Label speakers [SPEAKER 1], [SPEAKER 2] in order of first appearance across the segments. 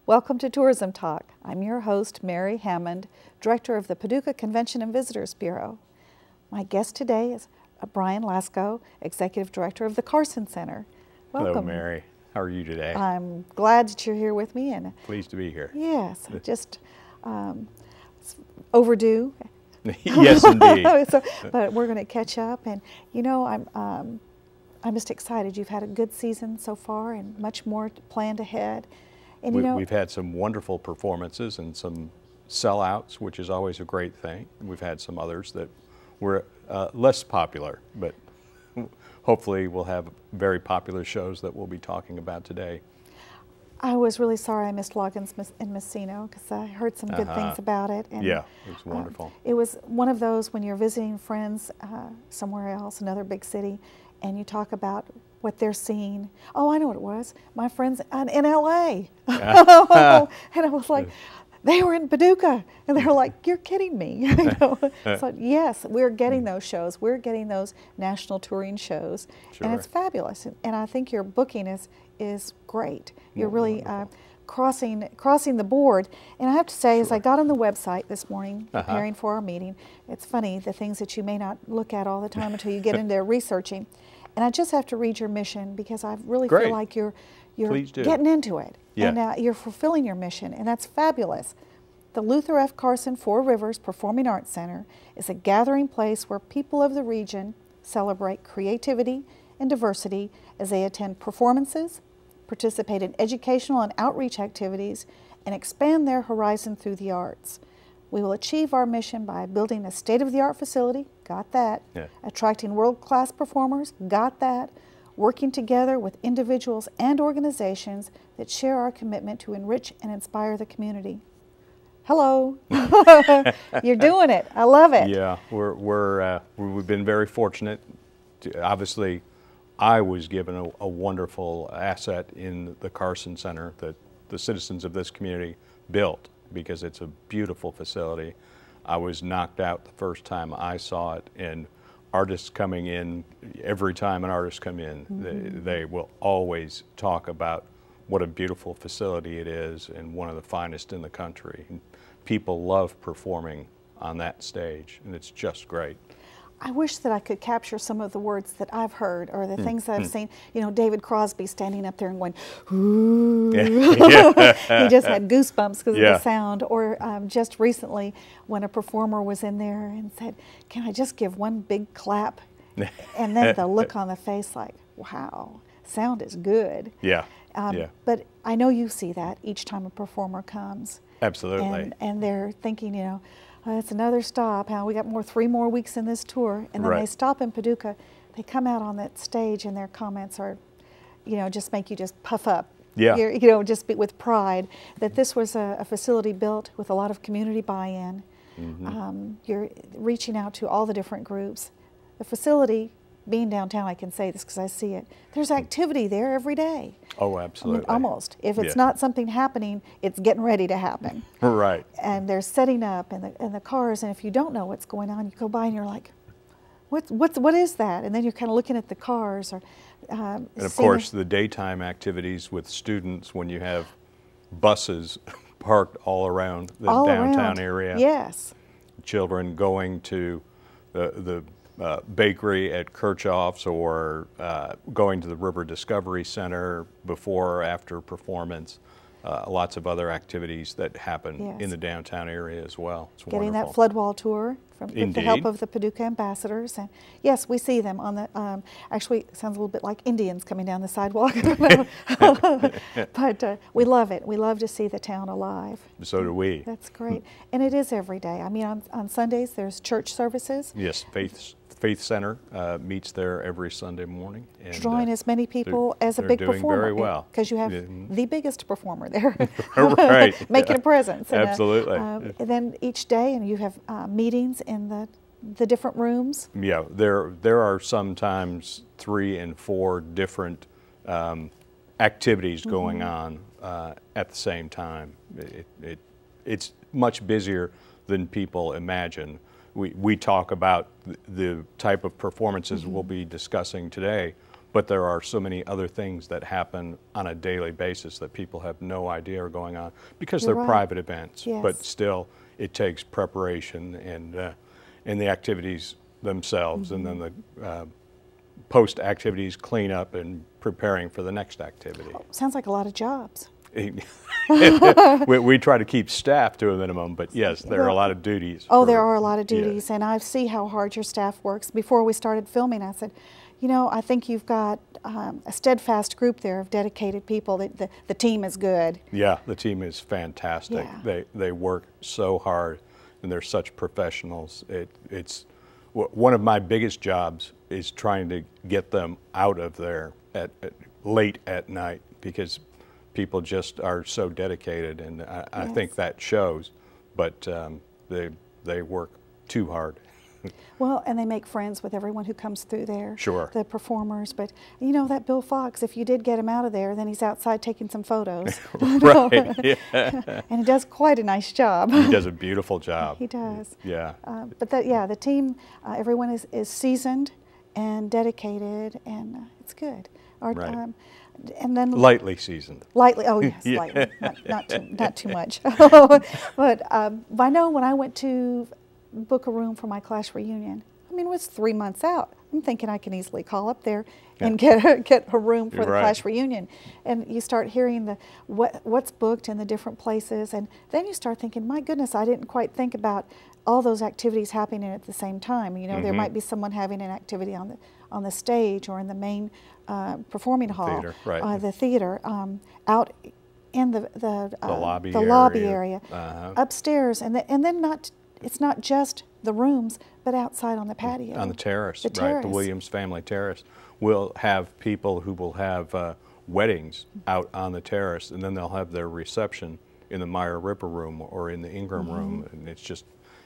[SPEAKER 1] Welcome to Tourism Talk. I'm your host, Mary Hammond, Director of the Paducah Convention and Visitors Bureau. My guest today is Brian Laczko, Executive Director of the Carson Center. Welcome.
[SPEAKER 2] Hello, Mary. How are you today?
[SPEAKER 1] I'm glad that you're here with me. And
[SPEAKER 2] pleased to be here.
[SPEAKER 1] Yes, just overdue.
[SPEAKER 2] Yes, indeed.
[SPEAKER 1] But we're going to catch up, and you know, I'm just excited. You've had a good season so far, and much more planned ahead. And
[SPEAKER 2] we've had some wonderful performances and some sellouts, which is always a great thing. We've had some others that were less popular, but hopefully we'll have very popular shows that we'll be talking about today.
[SPEAKER 1] I was really sorry I missed Loggins in Messino, because I heard some good things about it. And,
[SPEAKER 2] yeah, it was wonderful.
[SPEAKER 1] It was one of those when you're visiting friends somewhere else, another big city, and you talk about what they're seeing. Oh, I know what it was. My friends in LA. And I was like, they were in Paducah. And they were like, you're kidding me. So yes, we're getting those shows. We're getting those national touring shows. Sure. And it's fabulous. And I think your booking is great. You're really crossing the board. And I have to say, as I got on the website this morning, preparing for our meeting, it's funny, the things that you may not look at all the time until you get in there researching. And I just have to read your mission, because I really feel like you're getting into it. Yeah. And you're fulfilling your mission, and that's fabulous. The Luther F. Carson Four Rivers Performing Arts Center is a gathering place where people of the region celebrate creativity and diversity as they attend performances, participate in educational and outreach activities, and expand their horizon through the arts. We will achieve our mission by building a state-of-the-art facility, got that, attracting world-class performers, got that, working together with individuals and organizations that share our commitment to enrich and inspire the community. Hello. You're doing it. I love it.
[SPEAKER 2] Yeah, we've been very fortunate. Obviously, I was given a wonderful asset in the Carson Center that the citizens of this community built, because it's a beautiful facility. I was knocked out the first time I saw it, and artists coming in, every time an artist come in, they will always talk about what a beautiful facility it is and one of the finest in the country. And people love performing on that stage, and it's just great.
[SPEAKER 1] I wish that I could capture some of the words that I've heard, or the things that I've seen. You know, David Crosby standing up there and going, ooh. He just had goosebumps because of the sound. Or just recently, when a performer was in there and said, can I just give one big clap? And then the look on the face like, wow, sound is good. But I know you see that each time a performer comes.
[SPEAKER 2] Absolutely.
[SPEAKER 1] And they're thinking, you know, it's another stop. We got 3 more weeks in this tour, and then they stop in Paducah. They come out on that stage, and their comments are, you know, just make you just puff up.
[SPEAKER 2] Yeah.
[SPEAKER 1] You know, just be with pride that this was a facility built with a lot of community buy-in. You're reaching out to all the different groups. The facility, being downtown, I can say this because I see it. There's activity there every day.
[SPEAKER 2] Oh, absolutely.
[SPEAKER 1] I mean, almost. If it's not something happening, it's getting ready to happen.
[SPEAKER 2] Right.
[SPEAKER 1] And they're setting up in the cars, and if you don't know what's going on, you go by and you're like, what is that? And then you're kind of looking at the cars. And
[SPEAKER 2] of course, the daytime activities with students, when you have buses parked all around the downtown area.
[SPEAKER 1] Yes.
[SPEAKER 2] Children going to the bakery at Kirchhoff's, or going to the River Discovery Center before or after performance. Lots of other activities that happen in the downtown area as well. It's
[SPEAKER 1] Getting
[SPEAKER 2] wonderful.
[SPEAKER 1] that flood wall tour with the help of the Paducah ambassadors. And yes, we see them on the, actually it sounds a little bit like Indians coming down the sidewalk. But we love it. We love to see the town alive.
[SPEAKER 2] So do we.
[SPEAKER 1] That's great. And it is every day. I mean, on Sundays there's church services.
[SPEAKER 2] Yes, Faith Center meets there every Sunday morning. And,
[SPEAKER 1] drawing as many people as a big performer.
[SPEAKER 2] They're doing very well.
[SPEAKER 1] Because you have the biggest performer there.
[SPEAKER 2] Right.
[SPEAKER 1] Making a presence. And,
[SPEAKER 2] absolutely.
[SPEAKER 1] And then each day, and you have meetings in the different rooms.
[SPEAKER 2] Yeah, there are sometimes 3 and 4 different activities going on at the same time. It's much busier than people imagine. We talk about the type of performances we'll be discussing today, but there are so many other things that happen on a daily basis that people have no idea are going on because
[SPEAKER 1] You're
[SPEAKER 2] they're
[SPEAKER 1] right.
[SPEAKER 2] private events.
[SPEAKER 1] Yes.
[SPEAKER 2] But still, it takes preparation and the activities themselves, and then the post-activities cleanup and preparing for the next activity.
[SPEAKER 1] Sounds like a lot of jobs.
[SPEAKER 2] we try to keep staff to a minimum, but yes, there are a lot of duties.
[SPEAKER 1] Oh, there are a lot of duties,
[SPEAKER 2] Yeah.
[SPEAKER 1] and I see how hard your staff works. Before we started filming, I said, you know, I think you've got a steadfast group there of dedicated people. The team is good.
[SPEAKER 2] Yeah, the team is fantastic.
[SPEAKER 1] Yeah.
[SPEAKER 2] They work so hard, and they're such professionals. It's one of my biggest jobs is trying to get them out of there at late at night, because people just are so dedicated, and I think that shows. But they work too hard.
[SPEAKER 1] Well, and they make friends with everyone who comes through there.
[SPEAKER 2] Sure.
[SPEAKER 1] The performers. But you know, that Bill Fox, if you did get him out of there, then he's outside taking some photos.
[SPEAKER 2] Right. Yeah.
[SPEAKER 1] And he does quite a nice job.
[SPEAKER 2] He does a beautiful job.
[SPEAKER 1] He does.
[SPEAKER 2] Yeah.
[SPEAKER 1] But the team, everyone is seasoned and dedicated, and it's good.
[SPEAKER 2] Right.
[SPEAKER 1] And then
[SPEAKER 2] Lightly seasoned.
[SPEAKER 1] lightly, oh yes,
[SPEAKER 2] Yeah.
[SPEAKER 1] lightly, not too much. But I know when I went to book a room for my class reunion, I mean, it was 3 months out. I'm thinking I can easily call up there and get a room for
[SPEAKER 2] You're
[SPEAKER 1] the
[SPEAKER 2] right.
[SPEAKER 1] class reunion. And you start hearing what's booked in the different places, and then you start thinking, my goodness, I didn't quite think about all those activities happening at the same time. You know, there might be someone having an activity on the stage or in the main performing hall,
[SPEAKER 2] Theater, right.
[SPEAKER 1] The theater, out in the lobby area, upstairs, and then it's not just the rooms, but outside on the patio.
[SPEAKER 2] On the terrace,
[SPEAKER 1] The
[SPEAKER 2] right,
[SPEAKER 1] terrace.
[SPEAKER 2] the Williams family terrace. We'll have people who will have weddings out on the terrace, and then they'll have their reception in the Meyer Ripper room or in the Ingram room, and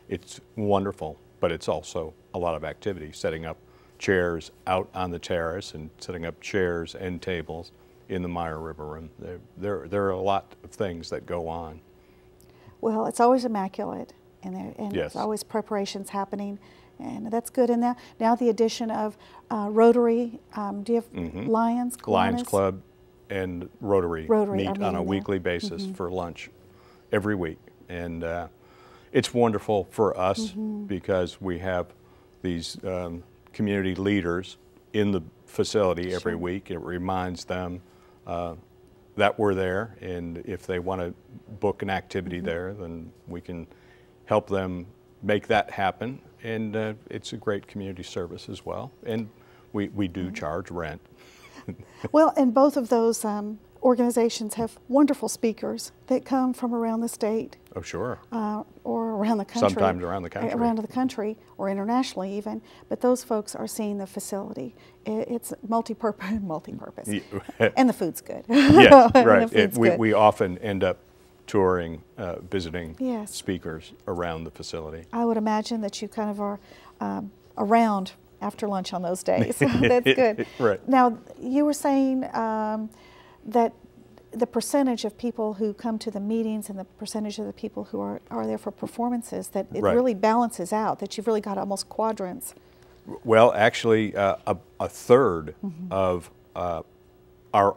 [SPEAKER 2] it's wonderful, but it's also a lot of activity, setting up chairs out on the terrace and setting up chairs and tables in the Meyer River room. There are a lot of things that go on.
[SPEAKER 1] Well, it's always immaculate, and
[SPEAKER 2] Yes.
[SPEAKER 1] there's always preparations happening, and that's good. And now the addition of Rotary, do you have Lions
[SPEAKER 2] Club and Rotary meet on a weekly basis for lunch every week. And it's wonderful for us because we have these community leaders in the facility every week. It reminds them that we're there, and if they want to book an activity there, then we can help them make that happen. And it's a great community service as well. And we do charge rent.
[SPEAKER 1] Well, and both of those organizations have wonderful speakers that come from around the state.
[SPEAKER 2] Oh, sure.
[SPEAKER 1] Or around the country.
[SPEAKER 2] Sometimes around the country.
[SPEAKER 1] Around the country, or internationally even. But those folks are seeing the facility. It's multi-purpose. And the food's good.
[SPEAKER 2] Yes,
[SPEAKER 1] And
[SPEAKER 2] right.
[SPEAKER 1] the food's good.
[SPEAKER 2] We often end up touring, visiting
[SPEAKER 1] Yes.
[SPEAKER 2] speakers around the facility.
[SPEAKER 1] I would imagine that you kind of are around after lunch on those days. That's good.
[SPEAKER 2] Right.
[SPEAKER 1] Now, you were saying that the percentage of people who come to the meetings and the percentage of the people who are there for performances, that it
[SPEAKER 2] Right.
[SPEAKER 1] really balances out, that you've really got almost quadrants.
[SPEAKER 2] Well, actually, a third of our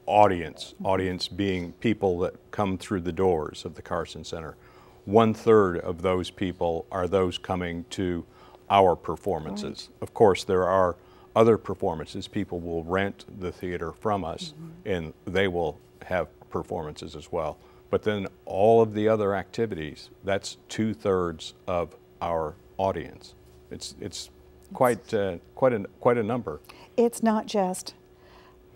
[SPEAKER 2] audience being people that come through the doors of the Carson Center, 1/3 of those people are those coming to our performances. Right. Of course, there are other performances. People will rent the theater from us, and they will have performances as well. But then all of the other activities, that's 2/3 of our audience. It's quite a number.
[SPEAKER 1] It's not just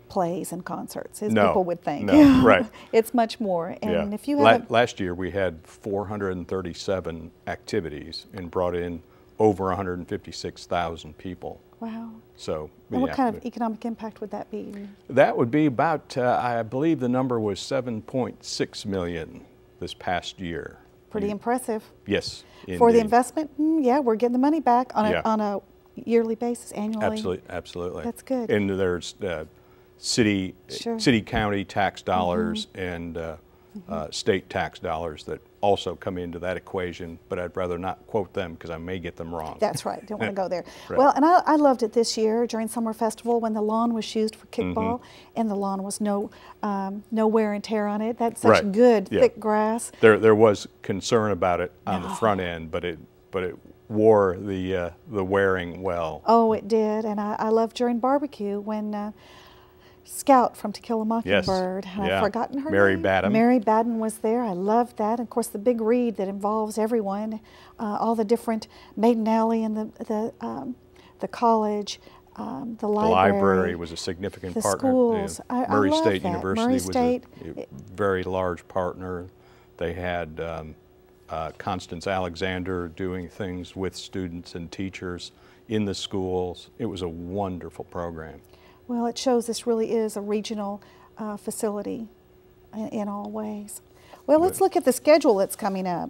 [SPEAKER 1] plays and concerts, as
[SPEAKER 2] No,
[SPEAKER 1] people would think.
[SPEAKER 2] no, right.
[SPEAKER 1] It's much more. And
[SPEAKER 2] Yeah.
[SPEAKER 1] if you have
[SPEAKER 2] Last year we had 437 activities and brought in over 156,000 people.
[SPEAKER 1] wow.
[SPEAKER 2] So,
[SPEAKER 1] And what
[SPEAKER 2] yeah.
[SPEAKER 1] kind of economic impact would that be?
[SPEAKER 2] That would be about, I believe the number was 7.6 million this past year.
[SPEAKER 1] Pretty impressive.
[SPEAKER 2] Yes,
[SPEAKER 1] For the
[SPEAKER 2] indeed.
[SPEAKER 1] investment, yeah, we're getting the money back on
[SPEAKER 2] Yeah.
[SPEAKER 1] a yearly basis, annually.
[SPEAKER 2] Absolutely.
[SPEAKER 1] That's good.
[SPEAKER 2] And there's
[SPEAKER 1] Sure.
[SPEAKER 2] city county tax dollars and state tax dollars that also come into that equation, but I'd rather not quote them because I may get them wrong.
[SPEAKER 1] That's right. Don't want to go there.
[SPEAKER 2] Right.
[SPEAKER 1] Well, and I loved it this year during Summer Festival when the lawn was used for kickball, and the lawn was no wear and tear on it. That's such
[SPEAKER 2] Right.
[SPEAKER 1] good,
[SPEAKER 2] Yeah.
[SPEAKER 1] thick grass.
[SPEAKER 2] There was concern about it on the front end, but it wore the wearing well.
[SPEAKER 1] Oh, it did. And I loved during barbecue when Scout from To Kill a Mockingbird, and
[SPEAKER 2] Yeah.
[SPEAKER 1] I've forgotten her
[SPEAKER 2] Mary
[SPEAKER 1] name.
[SPEAKER 2] Badham.
[SPEAKER 1] Mary Badham was there. I loved that. And of course, the big read that involves everyone, all the different Maiden Alley and the college, the
[SPEAKER 2] Library was a significant
[SPEAKER 1] the
[SPEAKER 2] partner.
[SPEAKER 1] schools.
[SPEAKER 2] Yeah.
[SPEAKER 1] I
[SPEAKER 2] Murray
[SPEAKER 1] love
[SPEAKER 2] State
[SPEAKER 1] that.
[SPEAKER 2] University
[SPEAKER 1] Murray
[SPEAKER 2] was
[SPEAKER 1] State,
[SPEAKER 2] a very large partner. They had Constance Alexander doing things with students and teachers in the schools. It was a wonderful program.
[SPEAKER 1] Well, it shows this really is a regional facility in all ways. Well, let's look at the schedule that's coming up.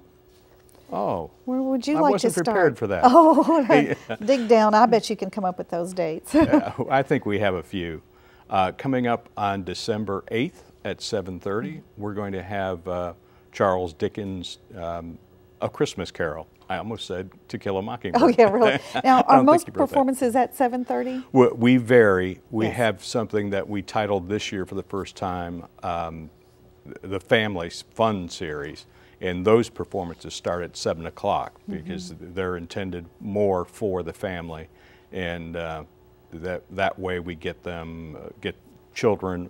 [SPEAKER 2] Oh,
[SPEAKER 1] Where would you
[SPEAKER 2] I
[SPEAKER 1] like
[SPEAKER 2] wasn't
[SPEAKER 1] to start?
[SPEAKER 2] prepared for that.
[SPEAKER 1] Oh, dig down. I bet you can come up with those dates.
[SPEAKER 2] I think we have a few. Coming up on December 8th at 7:30, we're going to have Charles Dickens' A Christmas Carol. I almost said To Kill a Mockingbird.
[SPEAKER 1] Oh, yeah, really. Now, are
[SPEAKER 2] don't think
[SPEAKER 1] most
[SPEAKER 2] you wrote that.
[SPEAKER 1] performances at 7:30?
[SPEAKER 2] We vary. We
[SPEAKER 1] Yes.
[SPEAKER 2] have something that we titled this year for the first time, the Family Fun Series, and those performances start at 7 o'clock because they're intended more for the family, and that way we get them, get children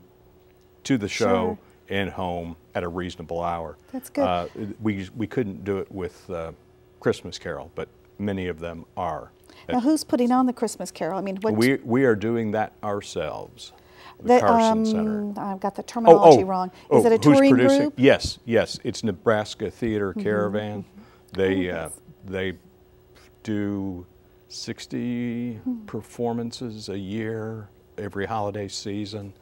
[SPEAKER 2] to the show
[SPEAKER 1] Sure.
[SPEAKER 2] and home at a reasonable hour.
[SPEAKER 1] That's good.
[SPEAKER 2] We couldn't do it with Christmas Carol, but many of them are.
[SPEAKER 1] Now, who's putting on the Christmas Carol? I mean, what?
[SPEAKER 2] We are doing that ourselves. The Carson Center.
[SPEAKER 1] I've got the terminology wrong. Is it a
[SPEAKER 2] who's
[SPEAKER 1] touring
[SPEAKER 2] producing?
[SPEAKER 1] group?
[SPEAKER 2] Yes, yes. It's Nebraska Theater Caravan. They do 60 performances a year, every holiday season,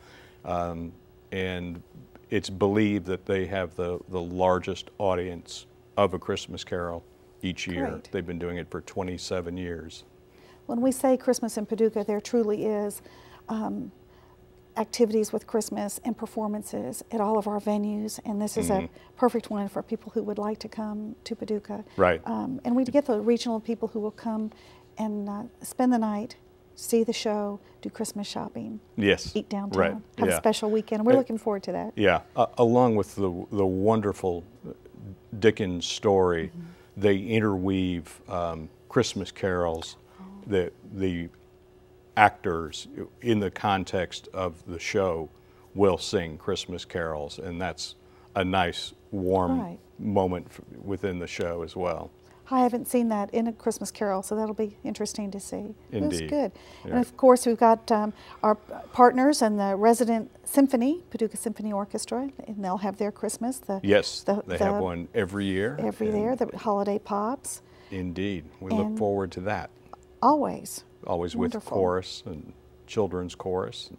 [SPEAKER 2] and it's believed that they have the largest audience of A Christmas Carol each year.
[SPEAKER 1] Great.
[SPEAKER 2] They've been doing it for 27 years.
[SPEAKER 1] When we say Christmas in Paducah, there truly is activities with Christmas and performances at all of our venues, and this is a perfect one for people who would like to come to Paducah.
[SPEAKER 2] Right.
[SPEAKER 1] And we get the regional people who will come and spend the night, see the show, do Christmas shopping,
[SPEAKER 2] Yes.
[SPEAKER 1] eat downtown,
[SPEAKER 2] Right.
[SPEAKER 1] have a
[SPEAKER 2] Yeah.
[SPEAKER 1] special weekend. We're looking forward to that.
[SPEAKER 2] Yeah, along with the wonderful Dickens story, they interweave Christmas carols, the actors in the context of the show will sing Christmas carols, and that's a nice warm
[SPEAKER 1] Right.
[SPEAKER 2] moment within the show as well.
[SPEAKER 1] I haven't seen that in A Christmas Carol, so that'll be interesting to see. That's
[SPEAKER 2] Indeed.
[SPEAKER 1] good.
[SPEAKER 2] Yeah.
[SPEAKER 1] And of course, we've got our partners and the resident symphony, Paducah Symphony Orchestra, and they'll have their Christmas.
[SPEAKER 2] Yes, they have one every year.
[SPEAKER 1] Every year, the holiday pops,
[SPEAKER 2] Indeed, we look
[SPEAKER 1] And-
[SPEAKER 2] forward to that.
[SPEAKER 1] always.
[SPEAKER 2] Always with
[SPEAKER 1] Wonderful.
[SPEAKER 2] chorus and children's chorus.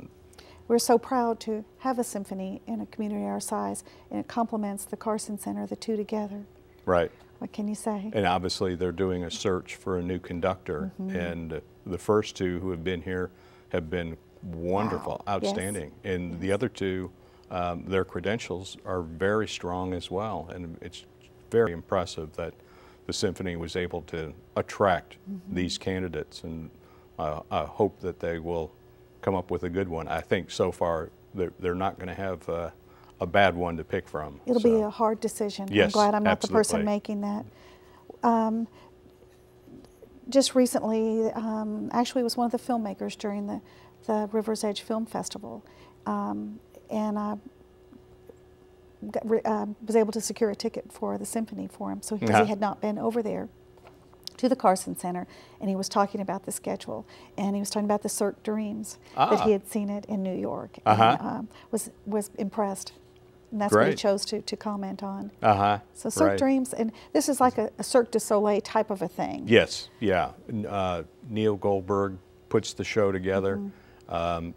[SPEAKER 1] We're so proud to have a symphony in a community our size, and it complements the Carson Center, the two together.
[SPEAKER 2] Right.
[SPEAKER 1] What can you say?
[SPEAKER 2] And obviously they're doing a search for a new conductor, and the first two who have been here have been wonderful,
[SPEAKER 1] Wow.
[SPEAKER 2] outstanding. And the other two, their credentials are very strong as well, and it's very impressive that the symphony was able to attract these candidates, and I hope that they will come up with a good one. I think so far they're not going to have a bad one to pick from.
[SPEAKER 1] It'll
[SPEAKER 2] so.
[SPEAKER 1] be a hard decision.
[SPEAKER 2] Yes,
[SPEAKER 1] I'm glad I'm not the person
[SPEAKER 2] absolutely.
[SPEAKER 1] making that. Just recently, actually, it was one of the filmmakers during the River's Edge Film Festival, and I was able to secure a ticket for the symphony for him, so because he had not been over there to the Carson Center, and he was talking about the schedule, and he was talking about the Cirque Dreams, that he had seen it in New York, and was impressed. And that's what he
[SPEAKER 2] Great.
[SPEAKER 1] chose to comment on. So Cirque
[SPEAKER 2] Right.
[SPEAKER 1] Dreams, and this is like a Cirque du Soleil type of a thing.
[SPEAKER 2] Yes, yeah. Neil Goldberg puts the show together.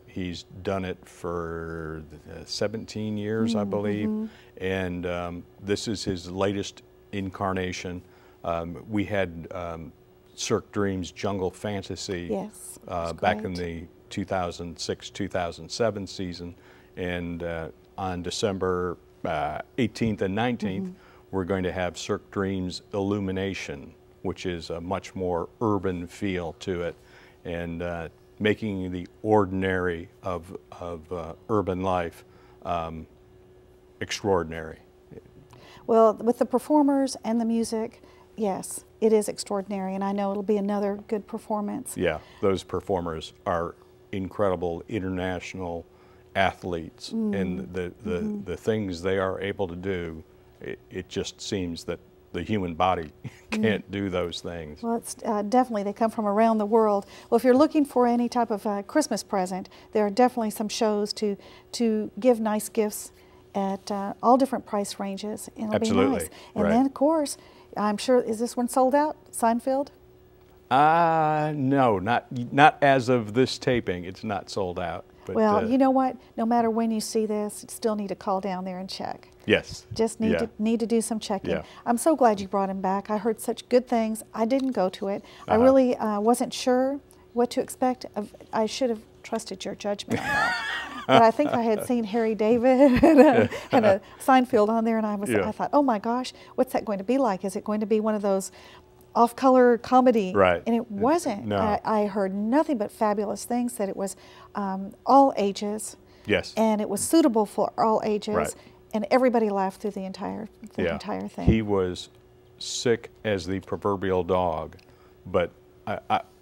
[SPEAKER 2] He's done it for 17 years, I believe, and this is his latest incarnation. We had Cirque Dreams Jungle Fantasy
[SPEAKER 1] Yes,
[SPEAKER 2] back in
[SPEAKER 1] great.
[SPEAKER 2] the 2006-2007 season, and on December 18th and 19th, we're going to have Cirque Dreams Illumination, which is a much more urban feel to it, and making the ordinary of urban life extraordinary.
[SPEAKER 1] Well, with the performers and the music, yes, it is extraordinary, and I know it'll be another good performance.
[SPEAKER 2] Yeah, those performers are incredible international athletes, and the things they are able to do, it just seems that the human body can't do those things.
[SPEAKER 1] Well, it's definitely, they come from around the world. Well, if you're looking for any type of Christmas present, there are definitely some shows to give nice gifts at all different price ranges, and it'll
[SPEAKER 2] Absolutely.
[SPEAKER 1] be nice. And
[SPEAKER 2] Right.
[SPEAKER 1] then, of course, I'm sure, is this one sold out, Seinfeld?
[SPEAKER 2] No, not as of this taping. It's not sold out. But,
[SPEAKER 1] Well, you know what? No matter when you see this, you still need to call down there and check.
[SPEAKER 2] yes.
[SPEAKER 1] Just need to do some checking.
[SPEAKER 2] Yeah.
[SPEAKER 1] I'm so glad you brought him back. I heard such good things. I didn't go to it. I really wasn't sure what to expect. I should have trusted your judgment on that. But I think I had seen Harry David and a Seinfeld on there, and I thought, oh my gosh, what's that going to be like? Is it going to be one of those off-color comedy?
[SPEAKER 2] Right.
[SPEAKER 1] And it wasn't.
[SPEAKER 2] No.
[SPEAKER 1] I heard nothing but fabulous things, that it was all ages.
[SPEAKER 2] Yes.
[SPEAKER 1] And it was suitable for all ages.
[SPEAKER 2] Right.
[SPEAKER 1] And everybody laughed through the entire thing.
[SPEAKER 2] He was sick as the proverbial dog, but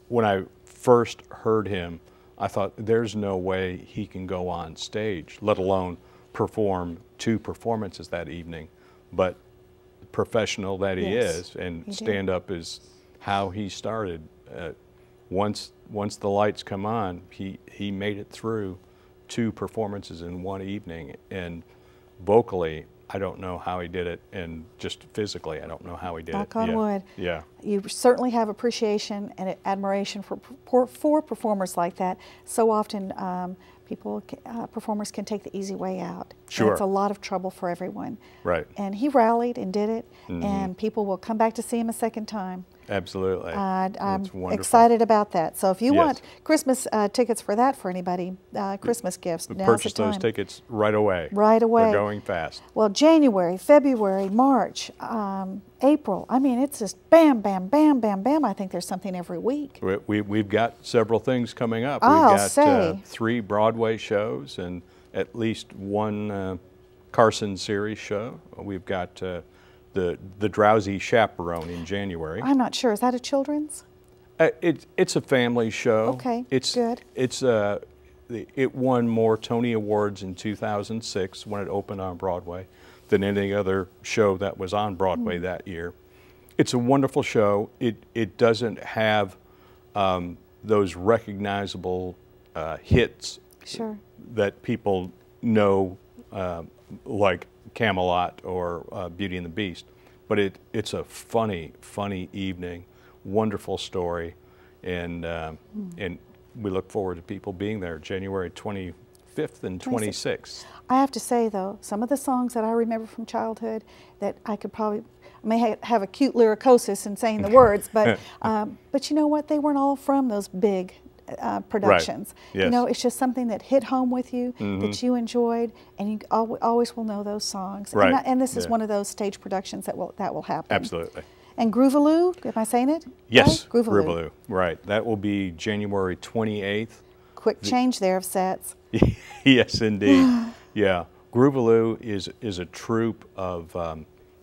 [SPEAKER 2] when I first heard him, I thought, there's no way he can go on stage, let alone perform 2 performances that evening. But professional that he is, and stand-up is how he started. Once the lights come on, he made it through 2 performances in one evening, and vocally, I don't know how he did it, and just physically, I don't know how he did it.
[SPEAKER 1] Knock on wood.
[SPEAKER 2] Yeah.
[SPEAKER 1] You certainly have appreciation and admiration for performers like that. So often, performers can take the easy way out.
[SPEAKER 2] Sure.
[SPEAKER 1] And it's a lot of trouble for everyone.
[SPEAKER 2] Right.
[SPEAKER 1] And he rallied and did it, and people will come back to see him a second time.
[SPEAKER 2] Absolutely.
[SPEAKER 1] I'm
[SPEAKER 2] wonderful.
[SPEAKER 1] excited about that. So if you
[SPEAKER 2] Yes.
[SPEAKER 1] want Christmas tickets for that for anybody, Christmas gifts, now's the
[SPEAKER 2] Purchase
[SPEAKER 1] time.
[SPEAKER 2] those tickets right away.
[SPEAKER 1] Right away.
[SPEAKER 2] They're going fast.
[SPEAKER 1] Well, January, February, March, April. I mean, it's just bam, bam, bam, bam, bam. I think there's something every week.
[SPEAKER 2] We've got several things coming up.
[SPEAKER 1] I'll
[SPEAKER 2] We've got
[SPEAKER 1] say.
[SPEAKER 2] 3 Broadway shows and at least 1 Carson series show. We've got the Drowsy Chaperone in January.
[SPEAKER 1] I'm not sure. Is that a children's?
[SPEAKER 2] It's a family show.
[SPEAKER 1] Okay,
[SPEAKER 2] it's
[SPEAKER 1] good.
[SPEAKER 2] It won more Tony Awards in 2006 when it opened on Broadway than any other show that was on Broadway that year. It's a wonderful show. It doesn't have those recognizable hits
[SPEAKER 1] Sure.
[SPEAKER 2] that people know, like Camelot or Beauty and the Beast, but it's a funny evening, wonderful story, and we look forward to people being there January 25th and 26th.
[SPEAKER 1] I have to say, though, some of the songs that I remember from childhood that I could probably, I may have a cute lyricosis in saying the words, but you know what? They weren't all from those big productions.
[SPEAKER 2] Right. Yes.
[SPEAKER 1] You know, it's just something that hit home with you, that you enjoyed, and you always will know those songs.
[SPEAKER 2] Right.
[SPEAKER 1] And this is one of those stage productions that will happen.
[SPEAKER 2] Absolutely.
[SPEAKER 1] And Groovaloo, am I saying it?
[SPEAKER 2] Yes,
[SPEAKER 1] Right?
[SPEAKER 2] Groovaloo. Right. That will be January 28th.
[SPEAKER 1] Quick change there of sets.
[SPEAKER 2] Yes, indeed. Yeah. Groovaloo is a troupe of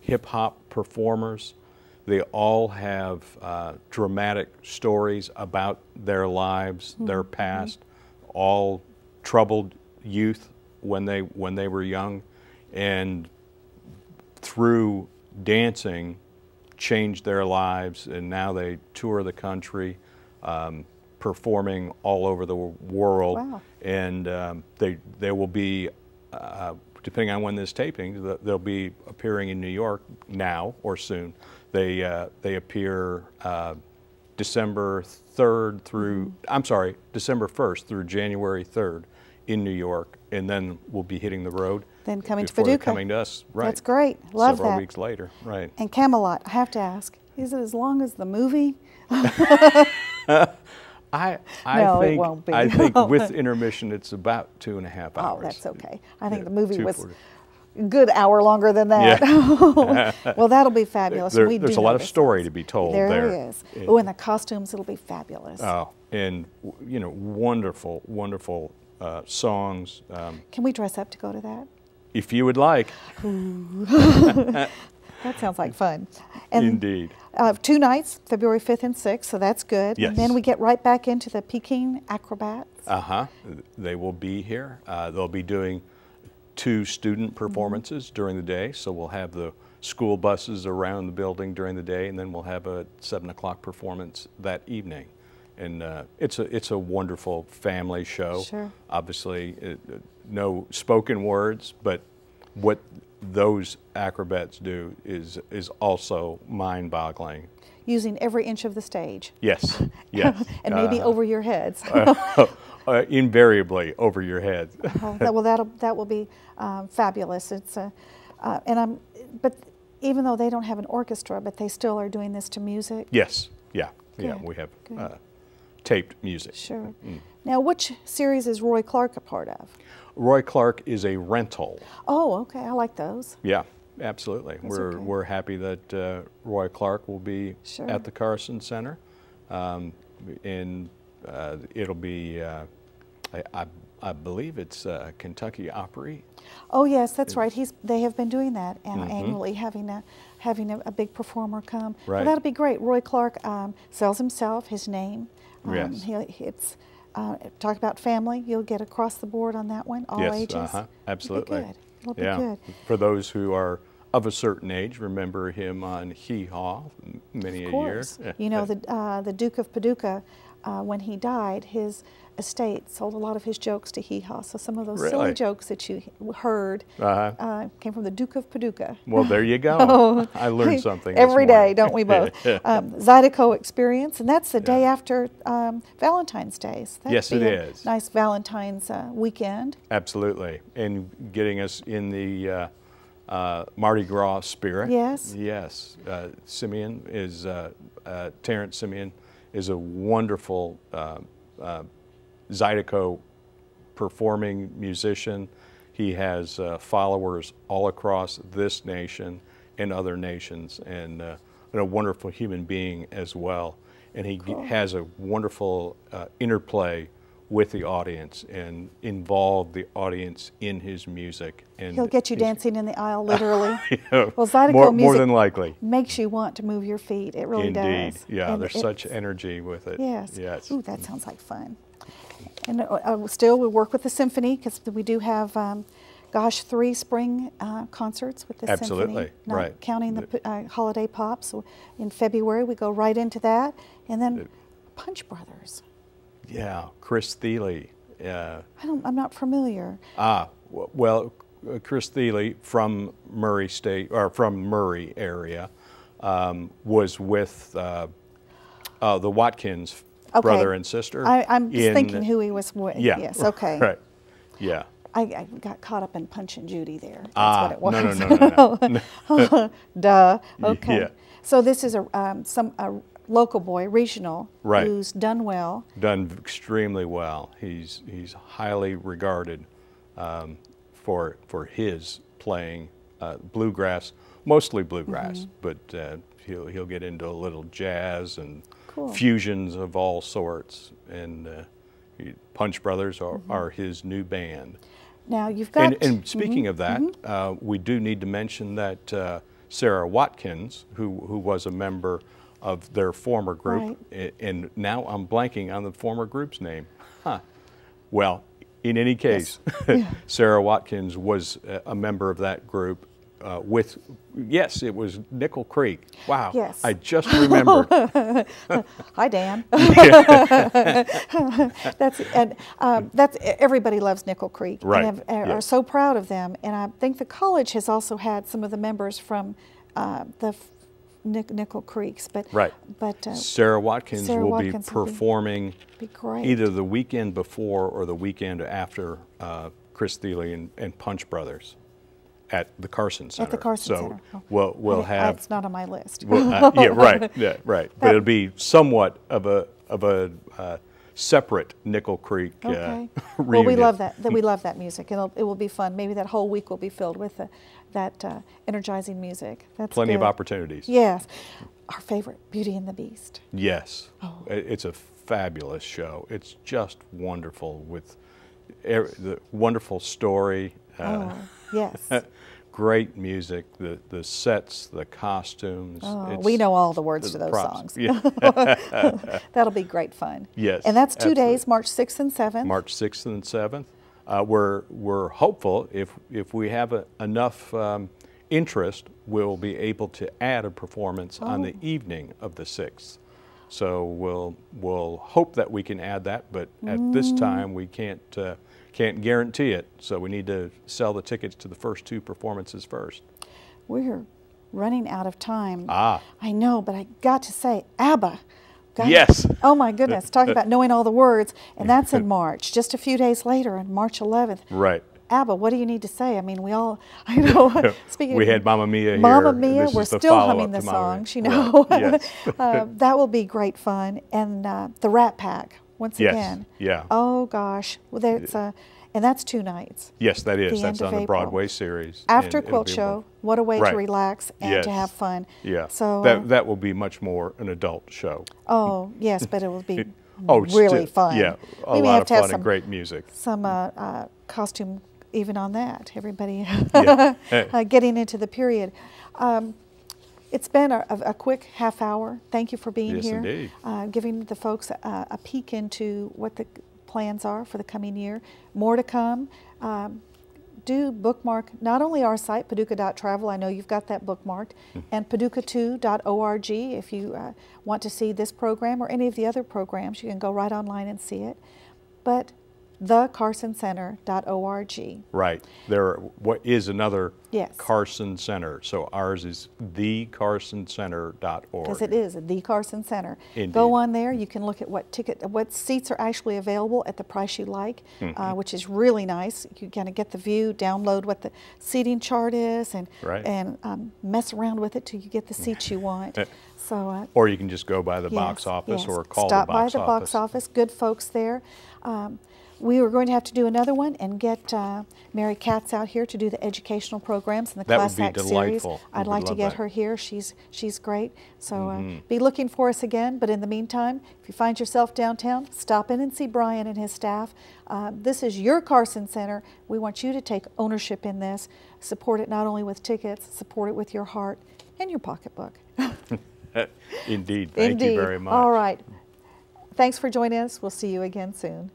[SPEAKER 2] hip-hop performers. They all have dramatic stories about their lives, their past, all troubled youth when they were young, and through dancing changed their lives, and now they tour the country, performing all over the world.
[SPEAKER 1] Wow.
[SPEAKER 2] And they will be, depending on when this taping, they'll be appearing in New York now or soon. They appear December 3rd through, December 1st through January 3rd in New York, and then we'll be hitting the road.
[SPEAKER 1] Then coming to
[SPEAKER 2] before they're
[SPEAKER 1] Paducah.
[SPEAKER 2] coming to us, right.
[SPEAKER 1] That's great. Love
[SPEAKER 2] Several
[SPEAKER 1] that.
[SPEAKER 2] weeks later, right.
[SPEAKER 1] And Camelot, I have to ask, is it as long as the movie?
[SPEAKER 2] I
[SPEAKER 1] No, it
[SPEAKER 2] think,
[SPEAKER 1] won't be.
[SPEAKER 2] I think with intermission it's about 2.5 hours.
[SPEAKER 1] Oh, that's okay. I think the movie was
[SPEAKER 2] 2:40.
[SPEAKER 1] good hour longer than that.
[SPEAKER 2] Yeah.
[SPEAKER 1] Well, that'll be fabulous.
[SPEAKER 2] There's a lot of story to be told there.
[SPEAKER 1] There is. Oh, and the costumes, it'll be fabulous.
[SPEAKER 2] Oh, and you know, wonderful, wonderful songs.
[SPEAKER 1] Can we dress up to go to that?
[SPEAKER 2] If you would like.
[SPEAKER 1] That sounds like fun. And,
[SPEAKER 2] Indeed.
[SPEAKER 1] 2 nights, February 5th and 6th, so that's good.
[SPEAKER 2] Yes.
[SPEAKER 1] And then we get right back into the Peking acrobats.
[SPEAKER 2] They will be here. They'll be doing 2 student performances during the day, so we'll have the school buses around the building during the day, and then we'll have a 7 o'clock performance that evening. And it's a wonderful family show.
[SPEAKER 1] Sure.
[SPEAKER 2] Obviously, no spoken words, but what those acrobats do is also mind-boggling.
[SPEAKER 1] Using every inch of the stage.
[SPEAKER 2] Yes, yes.
[SPEAKER 1] And maybe over your heads.
[SPEAKER 2] Invariably over your head.
[SPEAKER 1] Well, that will be fabulous. It's but even though they don't have an orchestra, but they still are doing this to music.
[SPEAKER 2] Yes, yeah,
[SPEAKER 1] Good.
[SPEAKER 2] yeah. We have taped music.
[SPEAKER 1] Sure. Now, which series is Roy Clark a part of?
[SPEAKER 2] Roy Clark is a rental.
[SPEAKER 1] Oh, okay. I like those.
[SPEAKER 2] Yeah, absolutely.
[SPEAKER 1] Okay.
[SPEAKER 2] We're happy that Roy Clark will be
[SPEAKER 1] Sure.
[SPEAKER 2] at the Carson Center, and it'll be. I believe it's Kentucky Opry.
[SPEAKER 1] Oh yes, that's right. They have been doing that annually, having a big performer come.
[SPEAKER 2] Right.
[SPEAKER 1] Well, that'll be great. Roy Clark sells himself, his name.
[SPEAKER 2] Yes.
[SPEAKER 1] Talk about family. You'll get across the board on that one. All ages.
[SPEAKER 2] Absolutely.
[SPEAKER 1] It'll be good. It'll be good.
[SPEAKER 2] For those who are of a certain age, remember him on Hee Haw many a year.
[SPEAKER 1] You know, the Duke of Paducah, when he died, his estate sold a lot of his jokes to Hee Haw. So some of those silly jokes that you heard came from the Duke of Paducah.
[SPEAKER 2] Well, there you go. I learned something
[SPEAKER 1] every
[SPEAKER 2] this
[SPEAKER 1] day, don't we both? Zydeco Experience, and that's the day after Valentine's Day. So
[SPEAKER 2] yes, it is.
[SPEAKER 1] Nice Valentine's weekend.
[SPEAKER 2] Absolutely, and getting us in the Mardi Gras spirit.
[SPEAKER 1] Yes.
[SPEAKER 2] Yes. Simeon is Terrence Simeon is a wonderful Zydeco performing musician. He has followers all across this nation and other nations, and a wonderful human being as well. And he has a wonderful interplay with the audience and involve the audience in his music. And
[SPEAKER 1] he'll get you dancing in the aisle, literally.
[SPEAKER 2] Well,
[SPEAKER 1] Zydeco music
[SPEAKER 2] more than likely
[SPEAKER 1] makes you want to move your feet. It really
[SPEAKER 2] Indeed.
[SPEAKER 1] does.
[SPEAKER 2] Yeah,
[SPEAKER 1] And
[SPEAKER 2] there's such energy with it.
[SPEAKER 1] Yes.
[SPEAKER 2] Yes.
[SPEAKER 1] Ooh, that sounds like fun. And still, we work with the symphony because we do have, 3 spring concerts with the symphony.
[SPEAKER 2] Absolutely,
[SPEAKER 1] Not
[SPEAKER 2] right.
[SPEAKER 1] counting the holiday pops. So in February, we go right into that. And then Punch Brothers.
[SPEAKER 2] Yeah, Chris Thiele.
[SPEAKER 1] I'm not familiar.
[SPEAKER 2] Well, Chris Thiele from Murray State, or from Murray area, was with the Watkins brother and sister.
[SPEAKER 1] I'm just thinking who he was with.
[SPEAKER 2] Yeah.
[SPEAKER 1] Yes, okay.
[SPEAKER 2] Right. Yeah.
[SPEAKER 1] I got caught up in Punch and Judy there. That's what it was.
[SPEAKER 2] No.
[SPEAKER 1] Duh. Okay.
[SPEAKER 2] Yeah.
[SPEAKER 1] So this is a local boy, regional,
[SPEAKER 2] Right.
[SPEAKER 1] who's done well.
[SPEAKER 2] Done extremely well. He's highly regarded for his playing bluegrass, mostly bluegrass, but he'll get into a little jazz and fusions of all sorts. And Punch Brothers are his new band.
[SPEAKER 1] Now you've got.
[SPEAKER 2] And speaking of that, we do need to mention that Sarah Watkins, who was a member of their former group, and now I'm blanking on the former group's name. Well, in any case, Sarah Watkins was a member of that group it was Nickel Creek. Wow.
[SPEAKER 1] Yes.
[SPEAKER 2] I just remembered.
[SPEAKER 1] Hi, Dan. That's everybody loves Nickel Creek,
[SPEAKER 2] Right.
[SPEAKER 1] and are so proud of them. And I think the college has also had some of the members from the Nickel Creeks, but
[SPEAKER 2] Sarah Watkins will be performing either the weekend before or the weekend after Chris Thiele and Punch Brothers at the Carson Center.
[SPEAKER 1] At the Carson Center.
[SPEAKER 2] We'll have.
[SPEAKER 1] It's not on my list.
[SPEAKER 2] Right. But it'll be somewhat of a separate Nickel Creek
[SPEAKER 1] Okay.
[SPEAKER 2] reunion.
[SPEAKER 1] Well, we love that. We love that music. It will be fun. Maybe that whole week will be filled with that energizing music. That's
[SPEAKER 2] Plenty of
[SPEAKER 1] good.
[SPEAKER 2] opportunities.
[SPEAKER 1] Yes. Our favorite, Beauty and the Beast.
[SPEAKER 2] Yes.
[SPEAKER 1] Oh.
[SPEAKER 2] It's a fabulous show. It's just wonderful with the wonderful story.
[SPEAKER 1] Oh, yes.
[SPEAKER 2] Great music, the sets, the costumes.
[SPEAKER 1] Oh, we know all the words to those
[SPEAKER 2] props.
[SPEAKER 1] songs.
[SPEAKER 2] Yeah.
[SPEAKER 1] That'll be great fun.
[SPEAKER 2] Yes,
[SPEAKER 1] And that's 2
[SPEAKER 2] absolutely.
[SPEAKER 1] days, March 6th and 7th.
[SPEAKER 2] March 6th and 7th. We're hopeful if we have enough interest, we'll be able to add a performance on the evening of the 6th. So we'll hope that we can add that, but at this time we can't guarantee it. So we need to sell the tickets to the first 2 performances first.
[SPEAKER 1] We're running out of time.
[SPEAKER 2] Ah.
[SPEAKER 1] I know, but I got to say, ABBA.
[SPEAKER 2] Yes.
[SPEAKER 1] Oh my goodness, talking about knowing all the words, and that's in March. Just a few days later, on March 11th.
[SPEAKER 2] Right.
[SPEAKER 1] ABBA, what do you need to say? I mean, we all, I know. Speaking
[SPEAKER 2] We
[SPEAKER 1] of
[SPEAKER 2] had Mamma Mia here.
[SPEAKER 1] Mamma Mia,
[SPEAKER 2] This
[SPEAKER 1] we're
[SPEAKER 2] is the
[SPEAKER 1] still
[SPEAKER 2] follow-up
[SPEAKER 1] humming the
[SPEAKER 2] to Mamma Mia.
[SPEAKER 1] songs, you know.
[SPEAKER 2] Right. Yes.
[SPEAKER 1] That will be great fun. And the Rat Pack, once
[SPEAKER 2] Yes.
[SPEAKER 1] again.
[SPEAKER 2] Yeah.
[SPEAKER 1] Oh gosh, well, that's and that's 2 nights.
[SPEAKER 2] Yes, that is.
[SPEAKER 1] The
[SPEAKER 2] That's
[SPEAKER 1] end
[SPEAKER 2] on
[SPEAKER 1] of
[SPEAKER 2] the
[SPEAKER 1] April.
[SPEAKER 2] Broadway series.
[SPEAKER 1] After
[SPEAKER 2] and it'll
[SPEAKER 1] Quilt
[SPEAKER 2] be
[SPEAKER 1] Show, what a way
[SPEAKER 2] Right.
[SPEAKER 1] to relax and
[SPEAKER 2] Yes.
[SPEAKER 1] to have fun.
[SPEAKER 2] Yeah.
[SPEAKER 1] So
[SPEAKER 2] that will be much more an adult show.
[SPEAKER 1] oh yes, but it will be
[SPEAKER 2] Oh,
[SPEAKER 1] really
[SPEAKER 2] still-
[SPEAKER 1] fun.
[SPEAKER 2] Yeah, a
[SPEAKER 1] We may
[SPEAKER 2] lot
[SPEAKER 1] have
[SPEAKER 2] of
[SPEAKER 1] to have
[SPEAKER 2] fun and great music.
[SPEAKER 1] some costume even on that. Everybody
[SPEAKER 2] Yeah.
[SPEAKER 1] getting into the period. It's been a quick half hour. Thank you for being
[SPEAKER 2] Yes,
[SPEAKER 1] here,
[SPEAKER 2] indeed.
[SPEAKER 1] giving the folks a peek into what the plans are for the coming year. More to come. Do bookmark not only our site, paducah.travel, I know you've got that bookmarked, and paducah2.org if you want to see this program or any of the other programs. You can go right online and see it. But thecarsoncenter.org.
[SPEAKER 2] Right. What is another
[SPEAKER 1] Yes.
[SPEAKER 2] Carson Center? So ours is thecarsoncenter.org.
[SPEAKER 1] Because it is the Carson Center.
[SPEAKER 2] Indeed.
[SPEAKER 1] Go on there. You can look at what seats are actually available at the price you like, which is really nice. You kind of get the view, download what the seating chart is, and
[SPEAKER 2] Right.
[SPEAKER 1] mess around with it till you get the seats you want. So.
[SPEAKER 2] Or you can just go by the box
[SPEAKER 1] Yes,
[SPEAKER 2] office
[SPEAKER 1] yes.
[SPEAKER 2] or call
[SPEAKER 1] Stop
[SPEAKER 2] the box
[SPEAKER 1] by the
[SPEAKER 2] office.
[SPEAKER 1] box office. Good folks there. We were going to have to do another one and get Mary Katz out here to do the educational programs in the
[SPEAKER 2] That would
[SPEAKER 1] Class
[SPEAKER 2] be
[SPEAKER 1] Act series.
[SPEAKER 2] delightful.
[SPEAKER 1] I'd
[SPEAKER 2] We
[SPEAKER 1] like
[SPEAKER 2] would
[SPEAKER 1] to
[SPEAKER 2] love
[SPEAKER 1] get
[SPEAKER 2] that.
[SPEAKER 1] her here. She's great. So be looking for us again. But in the meantime, if you find yourself downtown, stop in and see Brian and his staff. This is your Carson Center. We want you to take ownership in this. Support it not only with tickets, support it with your heart and your pocketbook.
[SPEAKER 2] Indeed. Thank you very much.
[SPEAKER 1] All right. Thanks for joining us. We'll see you again soon.